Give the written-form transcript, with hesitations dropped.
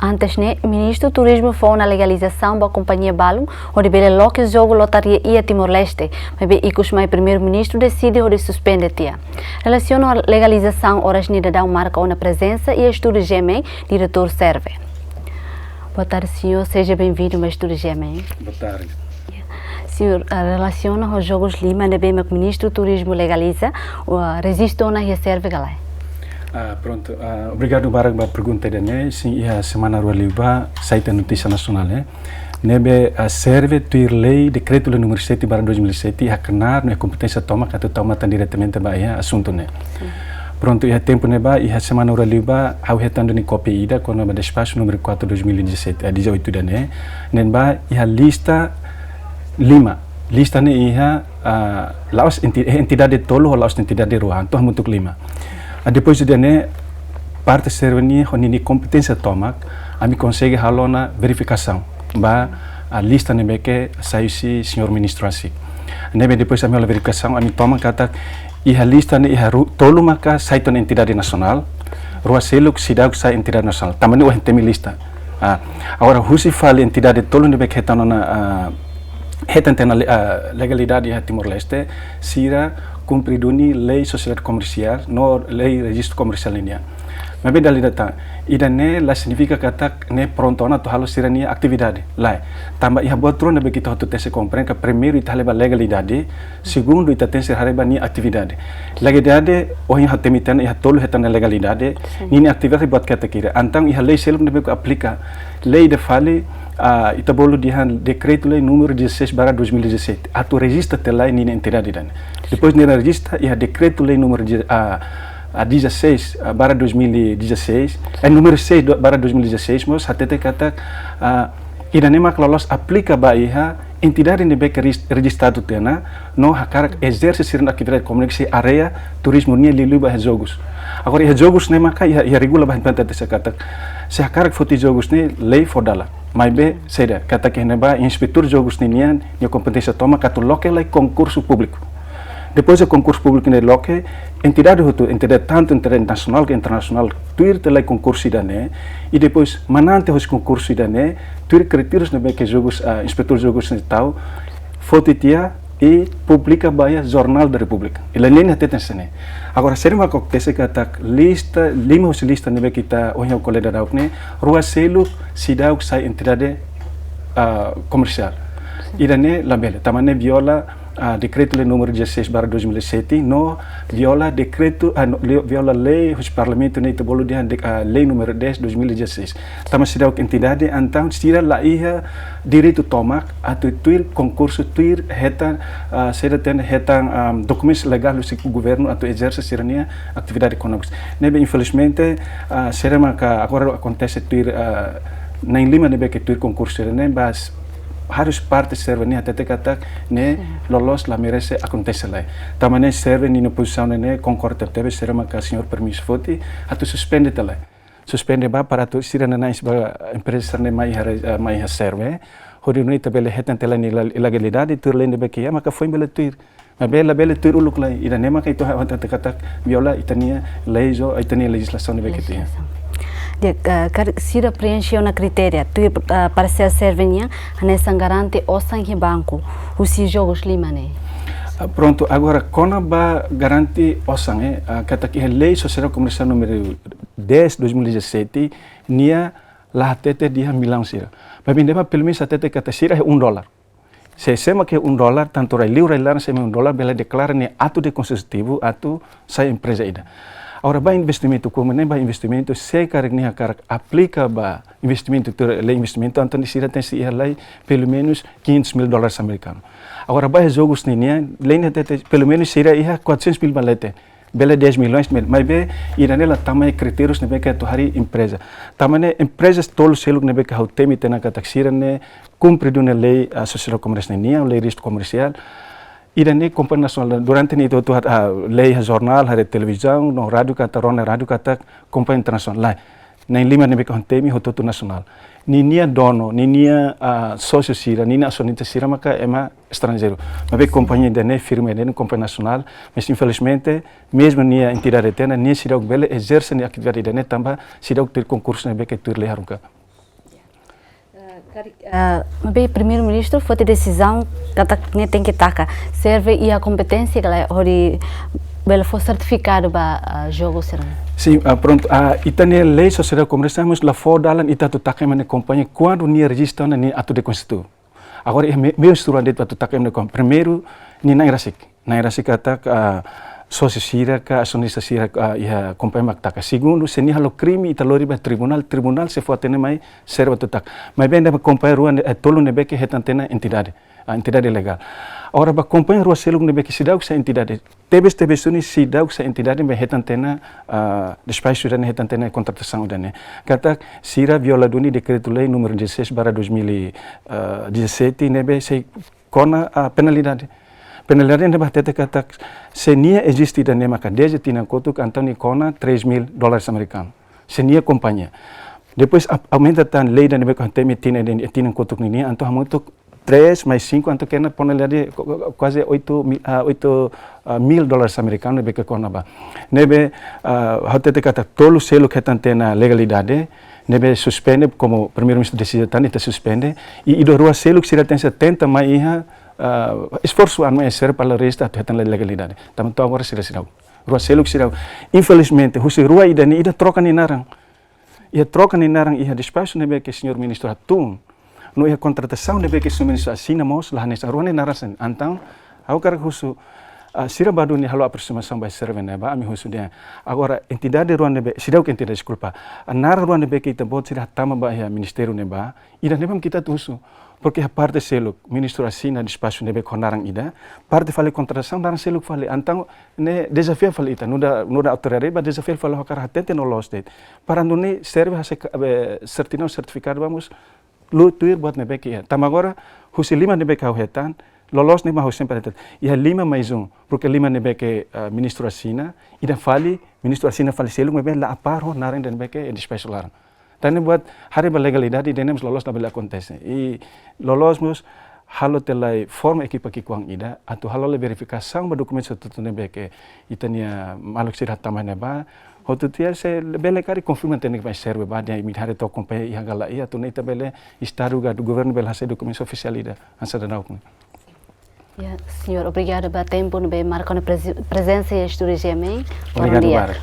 Antes, né, o ministro do Turismo foi na legalização da companhia Balum, onde ele loca o jogo lotaria ia Timor-Leste, mas o primeiro-ministro decide onde suspende tia. Relação à legalização, horas Nidadão marca uma presença e estudo Gemen, diretor serve. Boa tarde, senhor. Seja bem-vindo ao estudo Gemen. Boa tarde. Senhor, relaciona aos Jogos Lima, o ministro do Turismo legaliza, resiste ou não reserva galera? Pronto, obrigado Barak pela pergunta dele. Sim, a semana rualiba site notícia nacional nebe serve tuir lei decreto número 7/2007 haknar na competência toma que toma diretamente ba assunto né. Pronto, e tempo neba e a semana rualiba ao retando ni copia ida quando ba despacho número 4/2017 a 18 dane nenba e a lista Lima lista ne iha laos entidade tolo ou laos entidade ruang toh untuk Lima. Depois de né parte serveni honini competência toma a me consegue halona verificação ba a lista ne que saiu se senhor ministro assim nebe depois a minha verificação a me toma kata e a lista ne tolo maka site na entidade nacional rua selo que cidade sai entidade nacional tamani o tem lista agora husi fale entidade tolo ne que tá na retentena legalidade de Timor-Leste sira cumpriduni lei sociedade comercial no lei registro comercial linha mas bem dali data ida ne la significa kata ne pronto na to halo sira ni atividade lá tamba ia buat tron be kita hotu tese compreende que primeiro ita leva legalidade segundo ita tem ser hareba ni atividade legalidade o ia temiten ia tolo hetana legalidade ni atividade buat kata kira antang ia lei selum ne be aplica lei de fale ita bolo dihan decreto lei número 16/2017 atu registra tela ni entidade dan depois ne registra ia decreto lei número 16/2016 número 6/2016 mas até kata ida nema klolos aplica ba iha entidade ne be registrado tena no hakar exerce sirna atividade comercial area turismo ni liluba jogos agora ia jogos ne maka ia regula ba panta dessa kata se hakar foti jogos ne lei fodala mas be seda kata que neba inspektur jogos nian ni competência toma katu local lei concurso público depois do concurso público ne local entidade tanto entidade nacional que internacional tuir lei concurso idane e depois manante os concurso idane tuir critérios ne que jogos inspektur jogos ne tal fotitia e publica baia Jornal da República. Ele nem até tem sene. Agora seria uma coisa que tá lista, lima lista ne kita o colega da ukne, rua selo cidade que sai entidade comercial. Irane label, tamane viola decreto lei número 16/2007 no viola decreto viola lei do parlamento ne bolo de lei número 10/2016 tama cidade entidade então tira lá ia direito toma a tuir concurso tuir heta será ten heta documentos legais do governo a exerce serania atividade econômica nebe infelizmente será que agora acontece tuir na Lima nebe que tuir concurso ne bas harus parte serve ni até kata ne lolos la merece acontece lá tamane serve ni no posição ne concorda teve será uma senhor permisso foti atu suspende tela suspende ba para tu sira na ba empresa ne mai serve hori no tabele hetan tela ni legalidade tur lende be que maka foi bela tuir mas bela tuir uluk lá ida ne maka itu até kata viola itania lei jo itania legislação ne be que tinha sira preencheu na critéria tu para ser servenha nessa garante o sangue banco os jogos limane pronto agora quando ba garante o sangue kata que lei social comercial número 10/2017 nia la tete dia milão sira mas bem deba pelo menos até kata sira é $1 se sema que $1 tanto rai livre lá se $1 bela declara ne ato de consultivo ato sai empresa ida. Agora, ba investimento como nem ba investimento se carregni hakar aplica ba investimento lei investimento então sira tem se lei pelo menos $500 mil americanos. Agora ba jogos ninia lei pelo menos sira ia 400 mil balete bela 10 milhões mas be iranela tamanho critérios ne que to hari empresa tamanho empresas tolo selo ne que temi tena ka taxira ne cumpre de uma lei social comercial ninia lei registro comercial irane companhia nacional durante itu tu lei jornal hari televisão no rádio kata rona rádio kata companhia internacional lá nem lima ne que temi hototo nacional ninia dono ninia sócio sira ninia acionista sira maka ema estrangeiro mas be companhia de ne firme de companhia nacional mas infelizmente mesmo nia entidade tena nia sira bele exerce nia atividade de ne tamba sira ter concurso ne be que tur leharunka Mas primeiro-ministro foi a decisão que tem que tacar serve e a competência que ele foi certificado para jogo serão. Sim, pronto. Itania lei social conversamos lá fora dalam ita tu takai mana companhia quando ni registra ni atu de constitu. Agora é meu instrument de tu takai mana primeiro ni na irasik kata sócio sira ka acionista sira ia companhia maktaka. Segundo, se ni halo crime ita lori ba tribunal se for atene mai serva tu tak. Mas bem da companhia rua tolo nebe que retantena entidade legal. Agora ba companhia rua selo nebe que sidau sa entidade. Tebes suni sidau sa entidade be retantena despacho da retantena contratação da ne. Kata sira violaduni decreto lei número 16/2017 nebe se kona penalidade. Penalidade nebe tete kata se nia existe da nema cadeia tina kotuk antoni kona $3,000 americanos. Se nia companhia. Depois aumenta tan lei da nebe conteme tina kotuk ni anto hamutuk 3 mais 5, anto kena penalidade quase $8,000 americanos nebe que kona ba. Nebe tete kata tolo selo que tantena legalidade nebe suspende como primeiro-ministro decide tan ita suspende e ido rua selo que sira tem 70 mais iha esforço anu ser para resta tu legalidade. Também tu agora sira rua selo que sira. Infelizmente, husi rua ida troca ni narang. Ia troca ni narang ia despacho nebe que senhor ministro atum. No ia contratação nebe que senhor ministro assina mos lá nessa rua ni narasen. Então, au cara husu sira badu ni halo aproximação vai serve neba ami husu dia. Agora entidade rua nebe sira que entidade desculpa. Nara rua nebe que ita bot sira tama ba ia ministério neba. Ida neba kita husu. Porque a parte selo ministro assina despacho nebe konarang ida, parte fale contratação narang selo fale. Então, ne desafio fale ita, nuda autoridade ba desafio fale hakar hatente no law state. Para nune serve hase certificado vamos lutuir buat nebe que. Tam agora husi 5 nebe kau hetan, lolos nebe hau sempre hetan. Ia 5 mais 1, porque 5 nebe que ministro assina, ida fale ministro assina fale selo nebe la aparo narang nebe que despacho larang. Tane buat hari legalidade denem lolos na bela acontece. E lolos mus halo telai forma equipa ki kuang ida atau halo le verificação ba documento tutu nebe que itania maluk sira tamane ba hotu tia se bele kari confirma tene vai serve ba dia mi hari to companhia ia gala ia tu neita bele estado do governo bela se documento oficial ida ansa da nau. Senhor, obrigado pelo tempo, marcando presença e estudar. Obrigado, Bara.